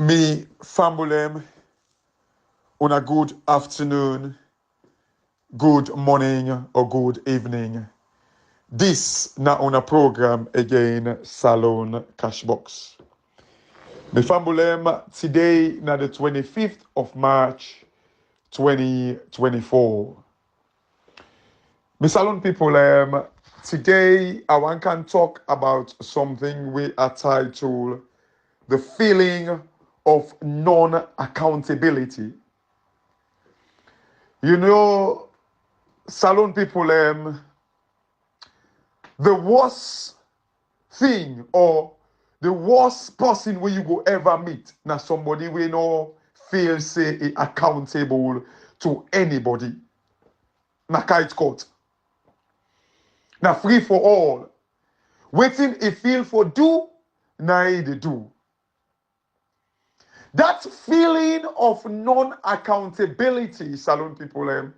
Me famulem, on a good afternoon, good morning, or good evening. This na on a program again, Salone CashBox. Me famulem, today na the 25th of March, 2024. Me Salone people, today I want to talk about something we are titled the feeling of non-accountability. You know, Salone people, the worst thing or the worst person where you go ever meet, now somebody we know feel say accountable to anybody. Na kite court. Na free for all. Waiting a feel for do, na they do. That feeling of non-accountability, Salone people,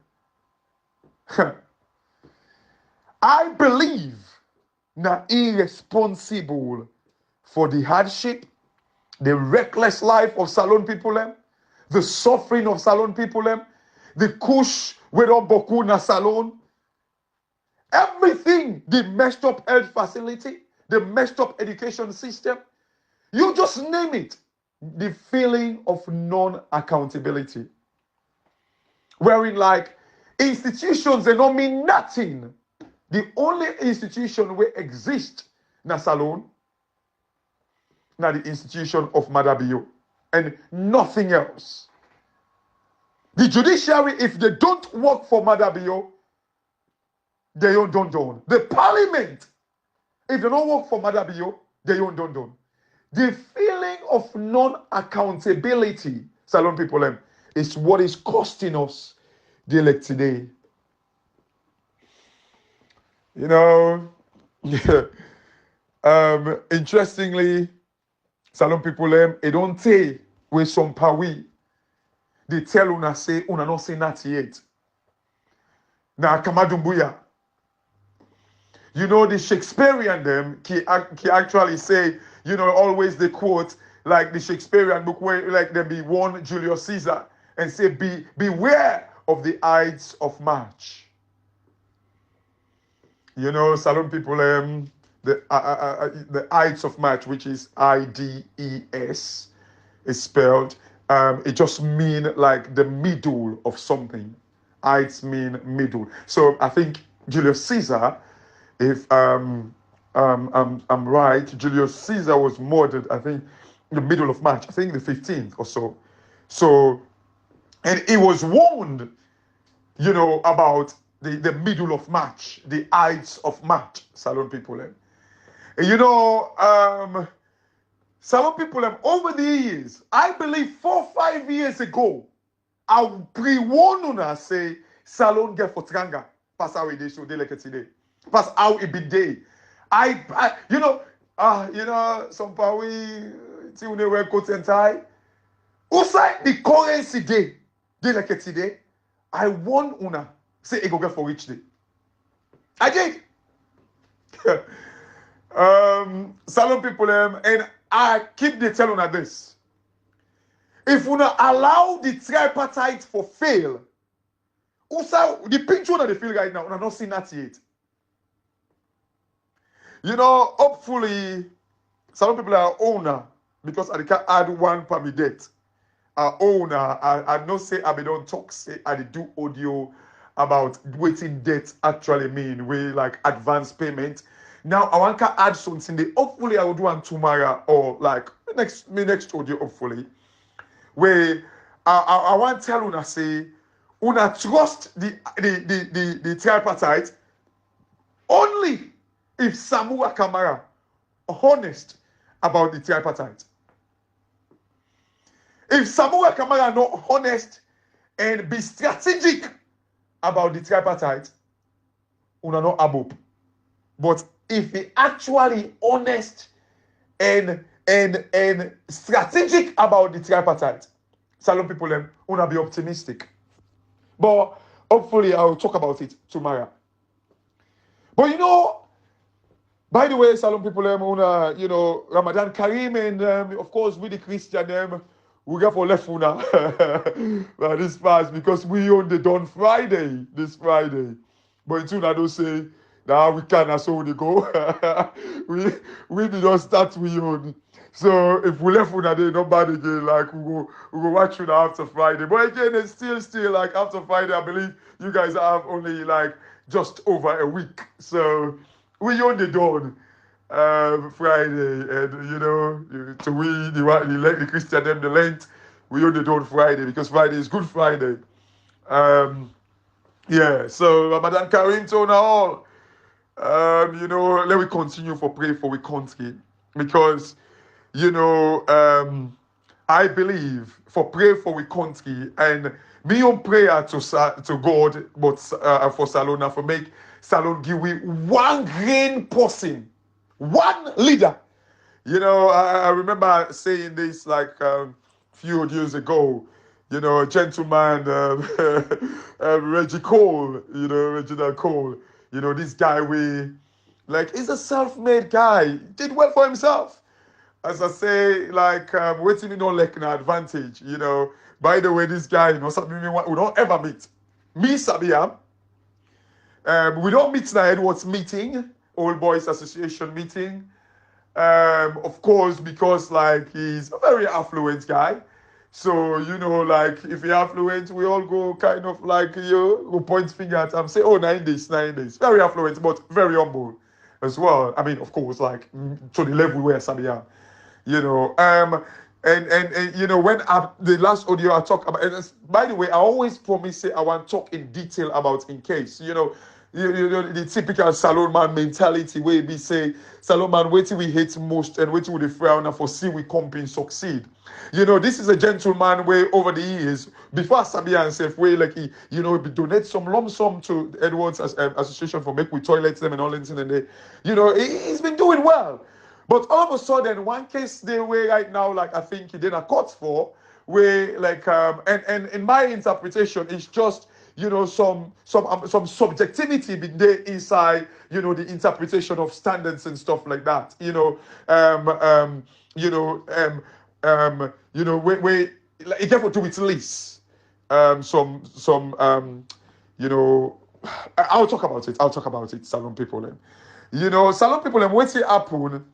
I believe na irresponsible for the hardship, the reckless life of Salone people, the suffering of Salone people, the kush we don't boku na Salone, everything, the messed up health facility, the messed up education system, you just name it. The feeling of non-accountability. Wherein like institutions, they don't mean nothing. The only institution where exist na Salone, na the institution of Madabio, and nothing else. The judiciary, if they don't work for Madabio, they don't done. The parliament, if they don't work for Madabio, they don't done. The feeling of non-accountability, Salone people, is what is costing us the elect today. You know, interestingly, Salone people, it don't take with some power. They tell una say, una not say that yet. Na kamadumbuya. You know, the Shakespearean them, he actually say, you know, always the quote, like the Shakespearean book where like there be one Julius Caesar and say, beware of the Ides of March. You know, Salone people, the Ides of March, which is IDES, is spelled. It just mean like the middle of something. Ides mean middle. So I think Julius Caesar, if I'm right, Julius Caesar was murdered, I think, in the middle of March, I think the 15th or so. So, and he was warned, you know, about the middle of March, the Ides of March, Salone people. And you know, Salone people, over the years, I believe 4 or 5 years ago, I pre-warn una say, Salone get for tranga, pass how it is, so they like it today. Pass how it be day. You know, some power, see when they wear coat and tie. Outside the currency day, they like it today. I warn una, say it go get for which day. I did. Salone people, and I keep the telling una this. If una allow the tripartite for fail, also the picture that they feel right now, una not seen that yet. You know, hopefully, some people are owner because I can add one per me debt. Owner, I not say I don't talk, say I do audio about waiting debt actually mean, we like advance payment. Now I want to add something. Hopefully I will do one tomorrow or like next audio. Hopefully, where I want to tell una say una trust the tripartite only if Samuel Kamara honest about the tripartite. If Samuel Kamara not honest and be strategic about the tripartite, una not above. But if he actually honest and strategic about the tripartite, Salone people, una be optimistic. But hopefully I will talk about it tomorrow. But you know, By the way, Salon people, you know, Ramadan Kareem, and of course, we the Christian, we get for left una this fast because we on the Dawn Friday, this Friday. But until I don't say, now we can, so they go. we we don't start we on. So if we left una day, not bad again, like we go watch you after Friday. But again, it's still like after Friday, I believe you guys have only like just over a week. So we on the Dawn Friday, and you know, to we the Christian them the Lent, we only do on Friday because Friday is Good Friday. Um, yeah, so Ramadan Kareem to all. You know, let me continue for pray for we country because you know I believe for pray for we country and me on prayer to God, but for Salona for make Salon give we one grain person, one leader. You know, I remember saying this like few years ago. You know, a gentleman, Reggie Cole, you know, Reginald Cole. You know, this guy, he's a self-made guy. Did well for himself. As I say, like, waiting in on like an advantage, you know. By the way, this guy, you know, something we don't ever meet. Me, Sabia, we don't meet now Edwards meeting, Old Boys Association meeting. Of course, because like he's a very affluent guy. So, you know, like if you're affluent, we all go kind of like you go point finger at him, say, oh, 9 days, 9 days. Very affluent, but very humble as well. I mean, of course, like to the level where Sabia, you know. And you know, when the last audio I talk about, and by the way, I always promise say I want to talk in detail about in case, you know, you know the typical salon man mentality where we say salon man wait till we hate most and wait till we frown and for see we company succeed. You know, this is a gentleman where over the years before Sabia and self way like he, you know, he donate some lump sum to Edwards Association for make we toilets them and all that and they, you know, he's been doing well. But all of a sudden, one case they way right now, like I think he did a court for, where like and in my interpretation, it's just you know some subjectivity be there inside you know the interpretation of standards and stuff like that. You know where like, it got to do with lease. You know, I'll talk about it. I'll talk about it. Salon people then. You know, salon people and what's it happen?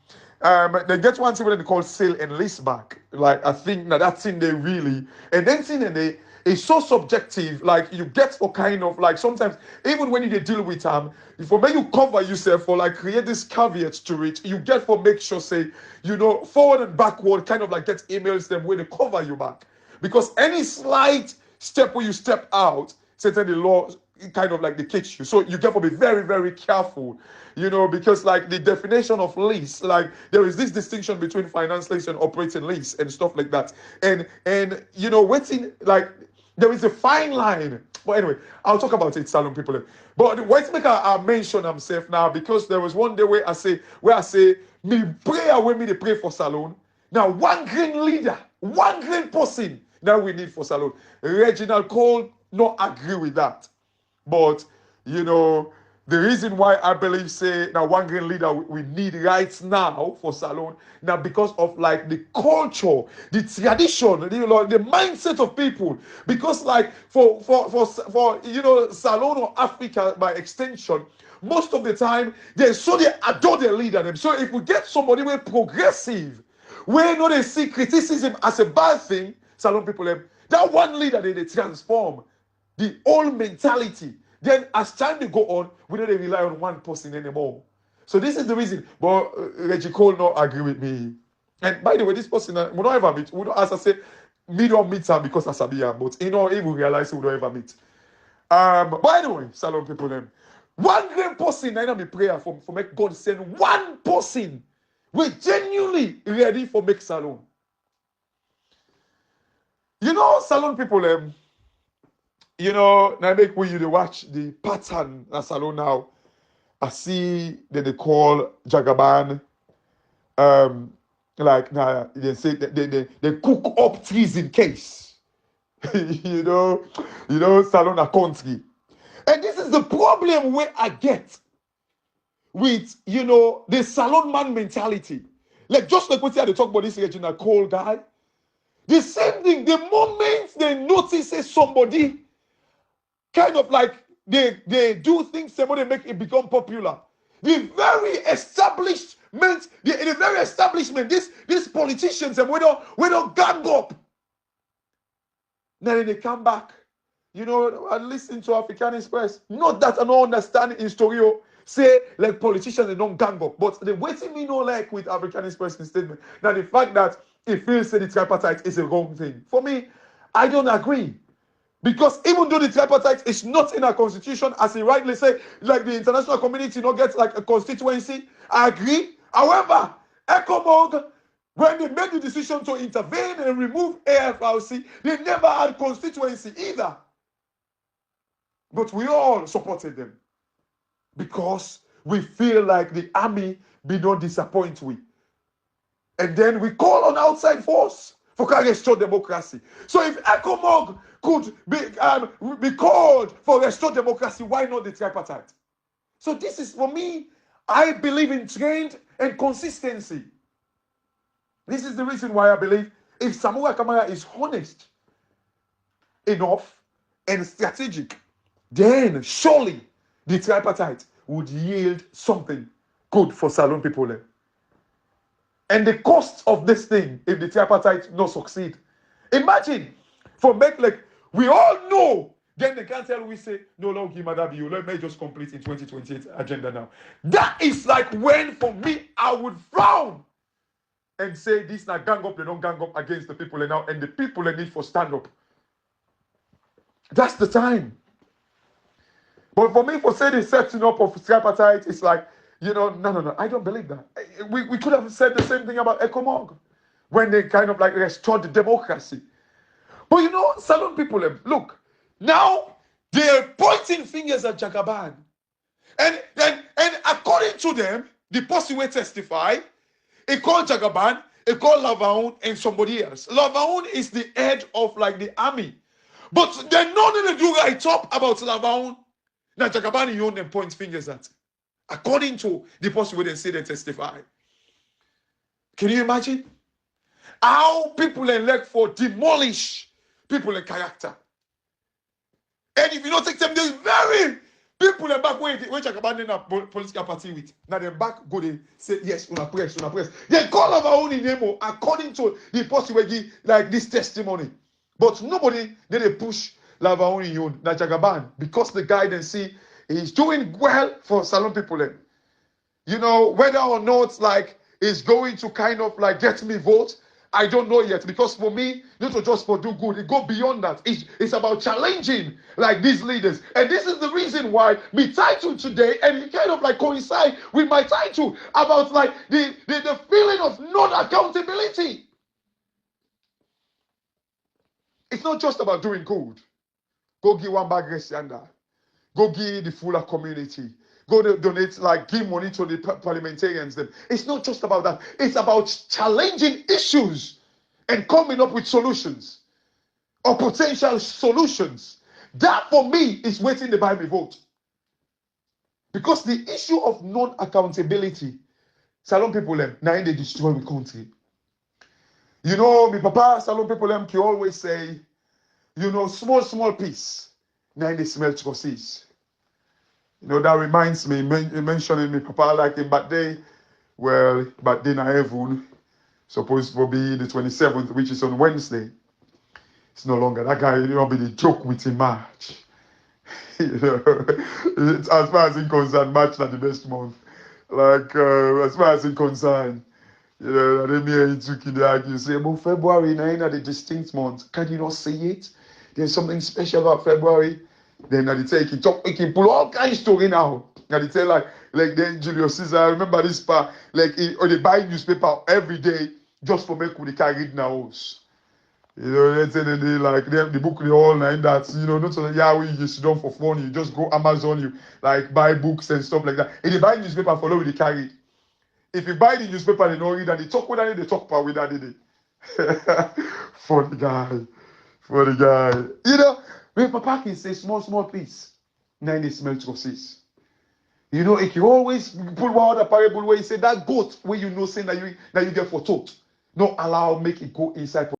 They get one thing when they call sale and lease back. Like I think now that thing they really and then thing and they it's so subjective. Like you get for kind of like sometimes even when you deal with for when you cover yourself for like create this caveat to it, you get for make sure say you know forward and backward kind of like get emails them when they cover you back because any slight step where you step out, certainly the law kind of like they catch you. So you get to be very, very careful, you know, because like the definition of lease, like there is this distinction between finance lease and operating lease and stuff like that. And you know, waiting like there is a fine line. But anyway, I'll talk about it, salon people. But wait make I mention myself now because there was one day where I say me prayer when me they pray for salon. Now one green leader, one green person now we need for salon. Reginald Cole not agree with that. But, you know, the reason why I believe, say, now one green leader we need right now for Salon, now because of like the culture, the tradition, you know, the mindset of people. Because like for you know, Salon or Africa by extension, most of the time, they adore their leader. Them. So if we get somebody who progressive, where no they see criticism as a bad thing, Salon people, that one leader they transform the old mentality. Then as time they go on, we don't rely on one person anymore. So this is the reason. But Reggie Cole not agree with me. And by the way, this person we don't ever meet. We don't, as I say, me don't meet her because I sabi her, but you know, he will realize we don't ever meet. By the way, salon people them. One great person, I know me prayer for make God send one person we genuinely ready for make salon. You know, salon people them. You know, now make when you watch the pattern in salon now. I see that they call Jagaban. Like now they say that they cook up trees in case. you know, salon a country. And this is the problem where I get. with, you know, the salon man mentality. Like, just like what they talk about this Regina Cole guy. The same thing, the moment they notice somebody kind of like they do things, somebody make it become popular. The very establishment, the very establishment, these politicians, and we don't gang up. Then they come back. You know, I listen to African Express. Not that I don't understand in story. Say like politicians they don't gang up, but the waiting me no like with African Express in statement. Now the fact that it feels that the tripartite is a wrong thing. For me, I don't agree. Because even though the tripartite is not in our constitution, as he rightly said, like the international community not gets like a constituency, I agree. However, ECOMOG, when they made the decision to intervene and remove AFRC, they never had constituency either. But we all supported them because we feel like the army be not disappoint we. And then we call on outside force for to restore democracy. So if ECOMOG could be called for restore democracy, why not the tripartite? So this is, for me, I believe in trend and consistency. This is the reason why I believe if Samura Kamara is honest enough and strategic, then surely the tripartite would yield something good for Salone people. And the cost of this thing, if the tripartite not succeed, imagine for make like we all know, then they can't tell we say no longer Madabi, you let me just complete in 2028 agenda now. That is like when for me I would frown and say this not gang up, they don't gang up against the people now, and the people they need for stand up. That's the time. But for me, for say the setting up of tripartite, it's like, you know, no, I don't believe that. We could have said the same thing about ECOMOG when they kind of like restored the democracy. But you know, Salone people, look, now they're pointing fingers at Jagaban. And according to them, the person will testify, he called Jagaban, he called Lavaun and somebody else. Lavaun is the head of like the army. But they're not going to do right up about Lavaun. Now Jagaban, you own them point fingers at. According to the person who they say they testify. Can you imagine? How people elect for demolish people in character. And if you don't take them, there's very people in back when Jagaban in a political party with. Now they back go they say yes, una press. They call of our own name according to the person who give like this testimony. But nobody did they push Lava only you na Jagaban because the guy then see he's doing well for Salone people. You know, whether or not like is going to kind of like get me vote, I don't know yet. Because for me, not just for do good, it go beyond that. It's about challenging like these leaders. And this is the reason why my title today, and it kind of like coincide with my title about like the feeling of non-accountability. It's not just about doing good. Go give one bag Resianda. Go give the fuller community. Go donate, like give money to the parliamentarians. Then it's not just about that. It's about challenging issues and coming up with solutions or potential solutions. That for me is waiting to buy me vote. Because the issue of non-accountability, Salone people now they destroy the country. You know, my papa, Salone people can always say, you know, small piece. Now they smell choices. You know, that reminds me, mentioning me papa like in back day, well, back then I heaven, supposed to be the 27th, which is on Wednesday. It's no longer that guy, you know, be the joke with him March. You know, as far as it concerned, March not the best month. Like, as far as it concerned, you know, and then me and took in the argue, say, but February, now the distinct month, can you not see it? There's something special about February. Then they take it up, he can pull all kinds of story now. And they tell like then Julius Caesar, I remember this part, like or they buy newspaper every day just for make they can read now. You know, they say they like the book they all like that, you know, not so Yahweh you sit down for fun, you just go Amazon, you like buy books and stuff like that. If they buy newspaper, follow the carry. If you buy the newspaper, they don't read and they talk with that, they talk about with that, they. Funny guy. You know, when Papa can say small piece, now they smell choices. You know, it can always pull one other parable where he said that goat where you know saying that you get for thought. No allow make it go inside